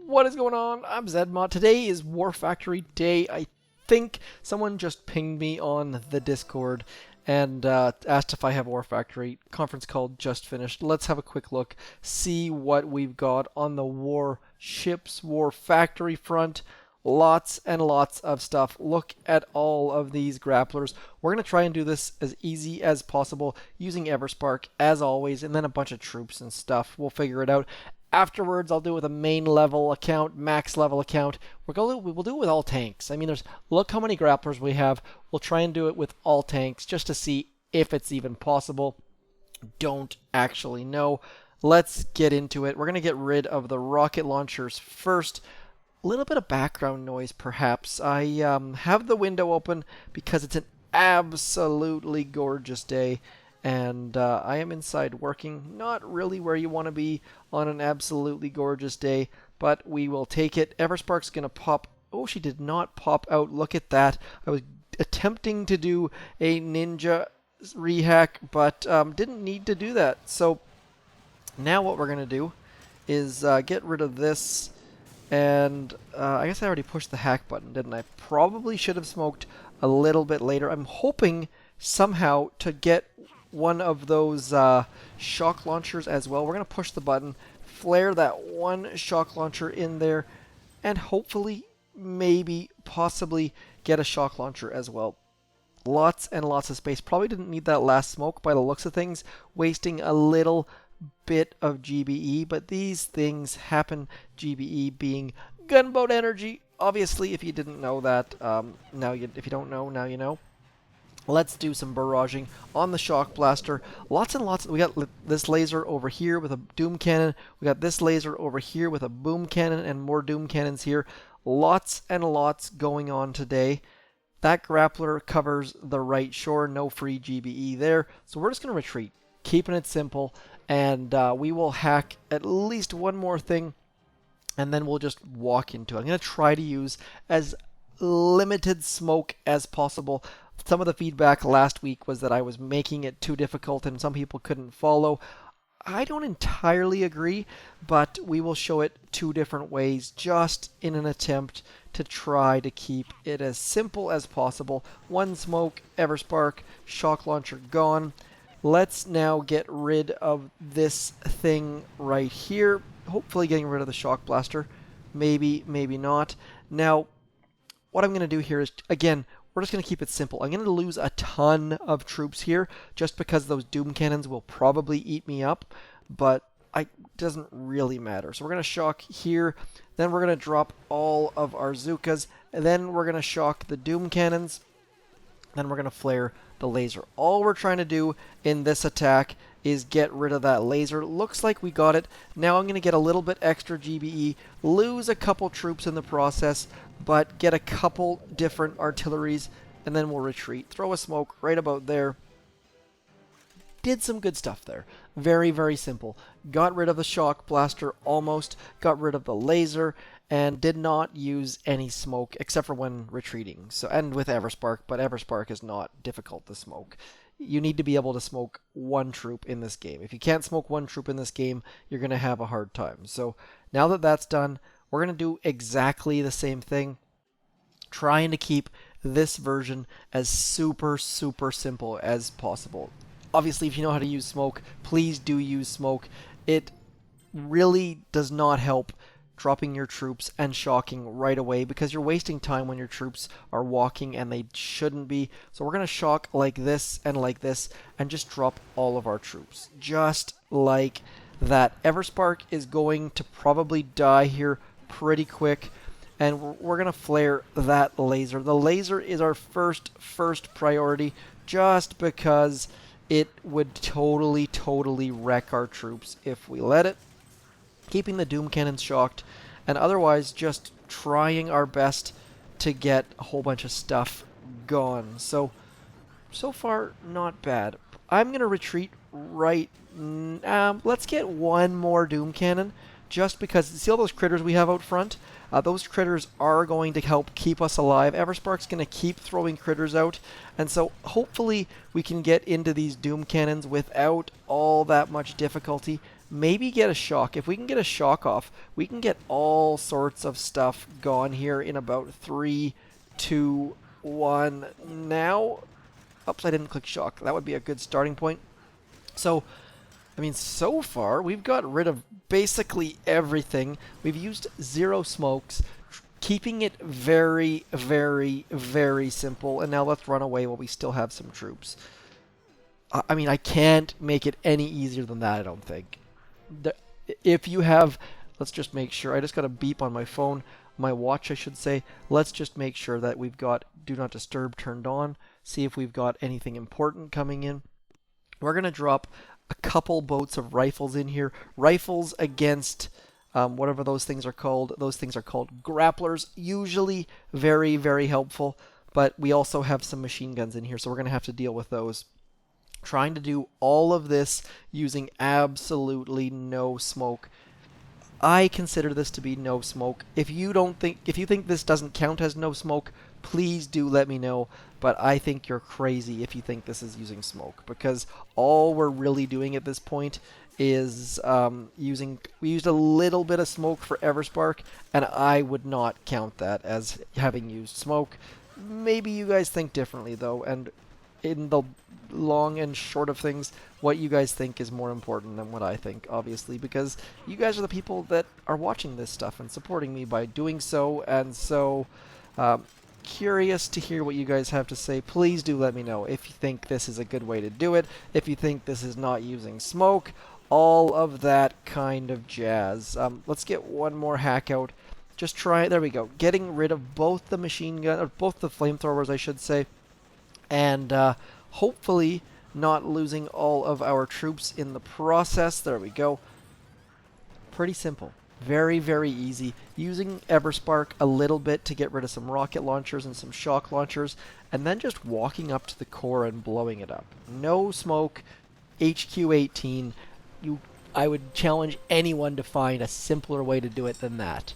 What is going on? I'm zmoT. Today is War Factory Day. I think someone just pinged me on the Discord and asked if I have War Factory. Conference call just finished. Let's have a quick look, see what we've got on the Warships War Factory front. Lots and lots of stuff. Look at all of these grapplers. We're going to try and do this as easy as possible using Everspark as always, and then a bunch of troops and stuff. We'll figure it out. Afterwards, I'll do it with a main level account, max level account. We'll do it with all tanks. I mean, look how many grapplers we have. We'll try and do it with all tanks just to see if it's even possible. Don't actually know. Let's get into it. We're going to get rid of the rocket launchers first. A little bit of background noise, perhaps. I have the window open because it's an absolutely gorgeous day. And I am inside working, not really where you want to be on an absolutely gorgeous day, but we will take it. Everspark's going to pop. Oh, she did not pop out. Look at that. I was attempting to do a ninja rehack, but didn't need to do that. So now what we're going to do is get rid of this. And I guess I already pushed the hack button, didn't I? Probably should have smoked a little bit later. I'm hoping somehow to get one of those shock launchers as well. We're going to push the button, flare that one shock launcher in there, and hopefully, maybe, possibly get a shock launcher as well. Lots and lots of space. Probably didn't need that last smoke by the looks of things, wasting a little bit of GBE, but these things happen, GBE being gunboat energy. Obviously, if you didn't know that, if you don't know, now you know. Let's do some barraging on the shock blaster. Lots and lots. We got this laser over here with a doom cannon. We got this laser over here with a boom cannon and more doom cannons here. Lots and lots going on today. That grappler covers the right shore. No free GBE there. So we're just going to retreat, keeping it simple. And we will hack at least one more thing. And then we'll just walk into it. I'm going to try to use as limited smoke as possible. Some of the feedback last week was that I was making it too difficult and some people couldn't follow. I don't entirely agree, but we will show it two different ways just in an attempt to try to keep it as simple as possible. One smoke, Everspark, shock launcher gone. Let's now get rid of this thing right here. Hopefully getting rid of the shock blaster. Maybe, maybe not. Now, what I'm going to do here is, again, we're just going to keep it simple. I'm going to lose a ton of troops here just because those doom cannons will probably eat me up, but it doesn't really matter. So we're going to shock here, then we're going to drop all of our zookas, and then we're going to shock the doom cannons, then we're going to flare the laser. All we're trying to do in this attack is get rid of that laser. Looks like we got it. Now I'm going to get a little bit extra GBE, lose a couple troops in the process, but get a couple different artilleries, and then we'll retreat. Throw a smoke right about there. Did some good stuff there. Very, very simple. Got rid of the shock blaster almost, got rid of the laser, and did not use any smoke except for when retreating. So, and with Everspark, but Everspark is not difficult to smoke. You need to be able to smoke one troop in this game. If you can't smoke one troop in this game, you're going to have a hard time. So now that that's done, we're going to do exactly the same thing, trying to keep this version as super, super simple as possible. Obviously, if you know how to use smoke, please do use smoke. It really does not help dropping your troops and shocking right away because you're wasting time when your troops are walking and they shouldn't be. So we're going to shock like this and just drop all of our troops. Just like that. Everspark is going to probably die here pretty quick, and we're going to flare that laser. The laser is our first priority just because it would totally wreck our troops if we let it. Keeping the doom cannons shocked, and otherwise just trying our best to get a whole bunch of stuff gone. So far, not bad. I'm going to retreat right... let's get one more doom cannon, just because... See all those critters we have out front? Those critters are going to help keep us alive. Everspark's going to keep throwing critters out, and so hopefully we can get into these Doom Cannons without all that much difficulty. Maybe get a shock. If we can get a shock off, we can get all sorts of stuff gone here in about 3, 2, 1. Now, oops, I didn't click shock. That would be a good starting point. So, I mean, so far, we've got rid of basically everything. We've used 0 smokes, keeping it very, very, very simple. And now let's run away while we still have some troops. I mean, I can't make it any easier than that, I don't think. If you have, let's just make sure. I just got a beep on my phone, my watch, I should say. Let's just make sure that we've got Do Not Disturb turned on. See if we've got anything important coming in. We're going to drop a couple boats of rifles in here. Rifles against whatever those things are called. Those things are called grapplers. Usually very, very helpful. But we also have some machine guns in here, so we're going to have to deal with those. Trying to do all of this using absolutely no smoke. I consider this to be no smoke. If you think this doesn't count as no smoke, please do let me know. But I think you're crazy if you think this is using smoke, because all we're really doing at this point is we used a little bit of smoke for Everspark, and I would not count that as having used smoke. Maybe you guys think differently though, and in the long and short of things, what you guys think is more important than what I think, obviously, because you guys are the people that are watching this stuff and supporting me by doing so, and so curious to hear what you guys have to say. Please do let me know if you think this is a good way to do it, if you think this is not using smoke, all of that kind of jazz. Let's get one more hack out. Just try, there we go, getting rid of both the machine gun, or both the flamethrowers, I should say, and hopefully not losing all of our troops in the process. There we go. Pretty simple. Very, very easy. Using Everspark a little bit to get rid of some rocket launchers and some shock launchers, and then just walking up to the core and blowing it up. No smoke, HQ18. I would challenge anyone to find a simpler way to do it than that.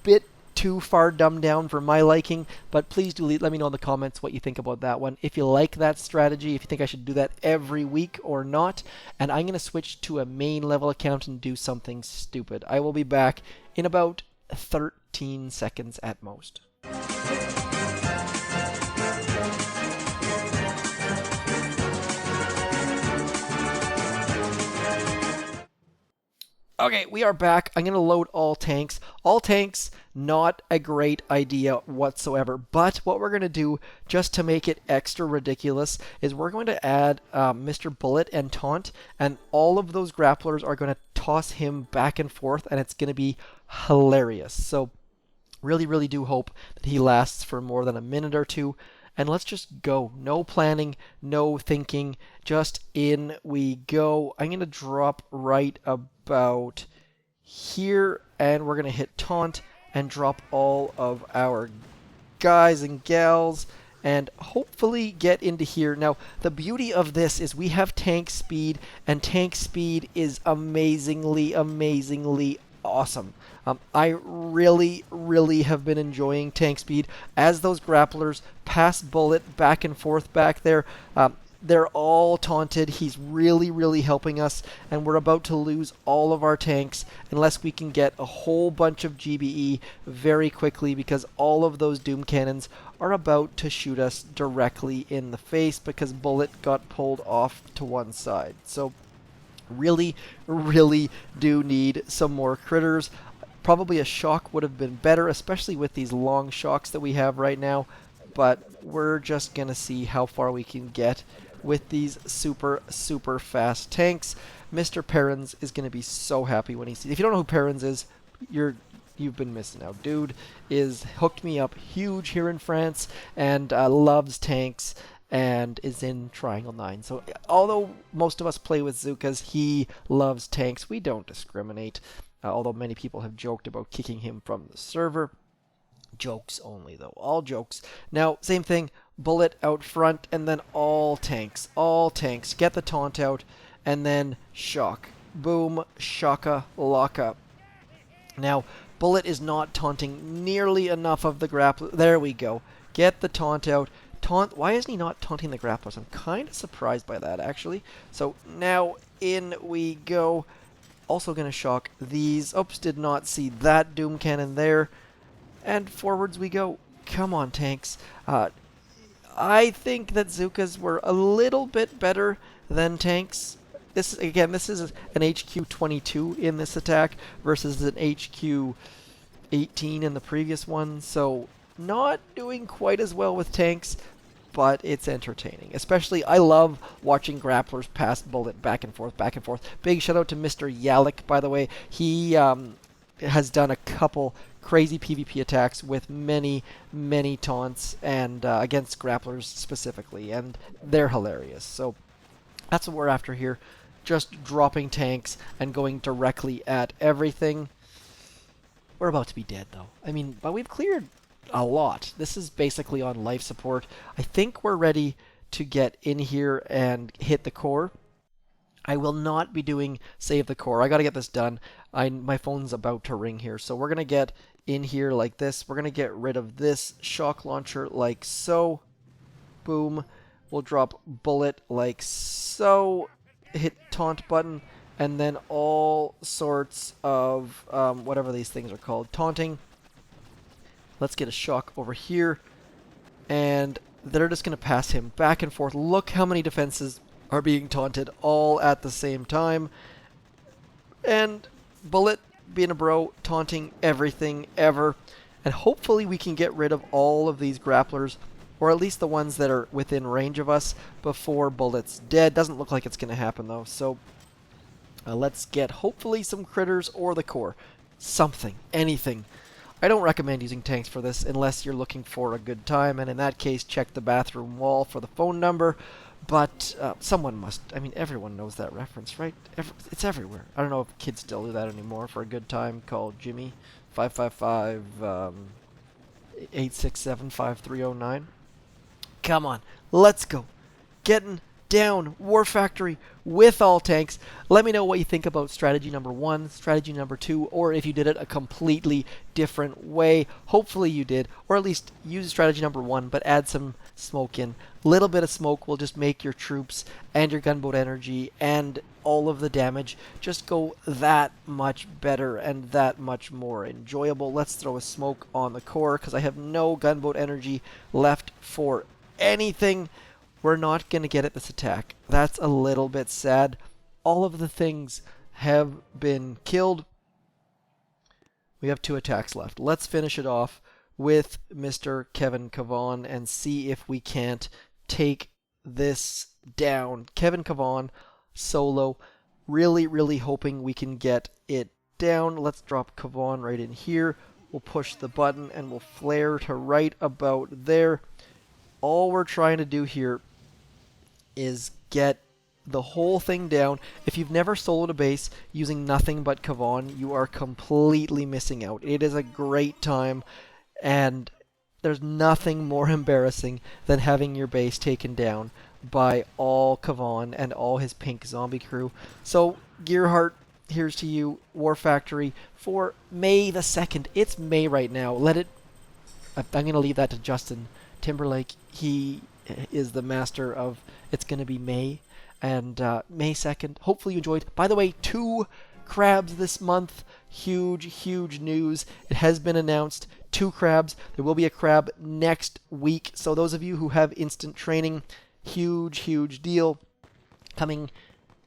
Bit too far dumbed down for my liking, but please do let me know in the comments what you think about that one. If you like that strategy, if you think I should do that every week or not, and I'm going to switch to a main level account and do something stupid. I will be back in about 13 seconds at most. Okay, we are back. I'm going to load all tanks. All tanks, not a great idea whatsoever. But what we're going to do, just to make it extra ridiculous, is we're going to add Mr. Bullet and Taunt, and all of those grapplers are going to toss him back and forth, and it's going to be hilarious. So really, really do hope that he lasts for more than a minute or two. And let's just go. No planning, no thinking, just in we go. I'm going to drop right about here, and we're going to hit Taunt and drop all of our guys and gals and hopefully get into here. Now, the beauty of this is we have tank speed, and tank speed is amazingly, amazingly awesome. I really, really have been enjoying tank speed as those grapplers pass Bullet back and forth back there. They're all taunted. He's really, really helping us, and we're about to lose all of our tanks unless we can get a whole bunch of GBE very quickly, because all of those Doom Cannons are about to shoot us directly in the face because Bullet got pulled off to one side. So really, really do need some more critters. Probably a shock would have been better, especially with these long shocks that we have right now, but we're just going to see how far we can get with these super, super fast tanks. Mr. Perrins is going to be so happy when he sees. If you don't know who Perrins is, you've been missing out. Dude is hooked me up huge here in France and loves tanks and is in Triangle 9. So although most of us play with zookas, he loves tanks. We don't discriminate. Although many people have joked about kicking him from the server. Jokes only, though. All jokes. Now, same thing. Bullet out front, and then all tanks. All tanks. Get the taunt out, and then shock. Boom. Shaka. Laka. Now, Bullet is not taunting nearly enough of the grappler. There we go. Get the taunt out. Taunt. Why isn't he not taunting the grapplers? I'm kind of surprised by that, actually. So now in we go. Also going to shock these. Oops, did not see that Doom Cannon there. And forwards we go. Come on, tanks. I think that zookas were a little bit better than tanks. This is an HQ22 in this attack versus an HQ18 in the previous one, so not doing quite as well with tanks, but it's entertaining. Especially, I love watching grapplers pass Bullet back and forth, back and forth. Big shout out to Mr. Yalik, by the way. He has done a couple crazy PvP attacks with many, many taunts and against grapplers specifically, and they're hilarious. So that's what we're after here. Just dropping tanks and going directly at everything. We're about to be dead, though. I mean, but we've cleared a lot. This is basically on life support. I think we're ready to get in here and hit the core. I will not be doing save the core. I got to get this done. My phone's about to ring here. So we're going to get in here like this. We're going to get rid of this shock launcher like so. Boom. We'll drop Bullet like so. Hit taunt button. And then all sorts of whatever these things are called. Taunting. Let's get a shock over here. And they're just going to pass him back and forth. Look how many defenses are being taunted all at the same time. And Bullet, being a bro, taunting everything ever. And hopefully we can get rid of all of these grapplers, or at least the ones that are within range of us, before Bullet's dead. Doesn't look like it's going to happen, though. So let's get hopefully some critters or the core. Something. Anything. I don't recommend using tanks for this unless you're looking for a good time, and in that case, check the bathroom wall for the phone number. But someone must. I mean, everyone knows that reference, right? It's everywhere. I don't know if kids still do that anymore. For a good time, call Jimmy, 555-867-5309. Come on, let's go. Getting down War Factory with all tanks. Let me know what you think about strategy number 1, strategy number 2, or if you did it a completely different way. Hopefully you did, or at least use strategy number 1, but add some smoke in. Little bit of smoke will just make your troops and your gunboat energy and all of the damage just go that much better and that much more enjoyable. Let's throw a smoke on the core because I have no gunboat energy left for anything. We're not going to get at this attack. That's a little bit sad. All of the things have been killed. We have 2 attacks left. Let's finish it off with Mr. Kevin Cavan and see if we can't take this down. Kevin Cavan, solo. Really, really hoping we can get it down. Let's drop Cavan right in here. We'll push the button and we'll flare to right about there. All we're trying to do here is get the whole thing down. If you've never soloed a base using nothing but Cavan, you are completely missing out. It is a great time, and there's nothing more embarrassing than having your base taken down by all Cavan and all his pink zombie crew. So, Gearheart, here's to you. War Factory for May the 2nd. It's May right now. I'm going to leave that to Justin Timberlake. He is the master of it's going to be May, and May 2nd. Hopefully you enjoyed. By the way, 2 crabs this month. Huge, huge news. It has been announced. 2 crabs. There will be a crab next week. So those of you who have instant training, huge, huge deal. Coming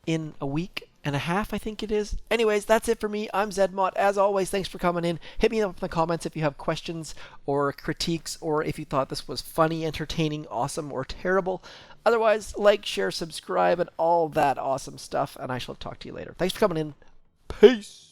in a week and a half, I think it is. Anyways, that's it for me. I'm zmoT. As always, thanks for coming in. Hit me up in the comments if you have questions or critiques, or if you thought this was funny, entertaining, awesome, or terrible. Otherwise, like, share, subscribe, and all that awesome stuff, and I shall talk to you later. Thanks for coming in. Peace!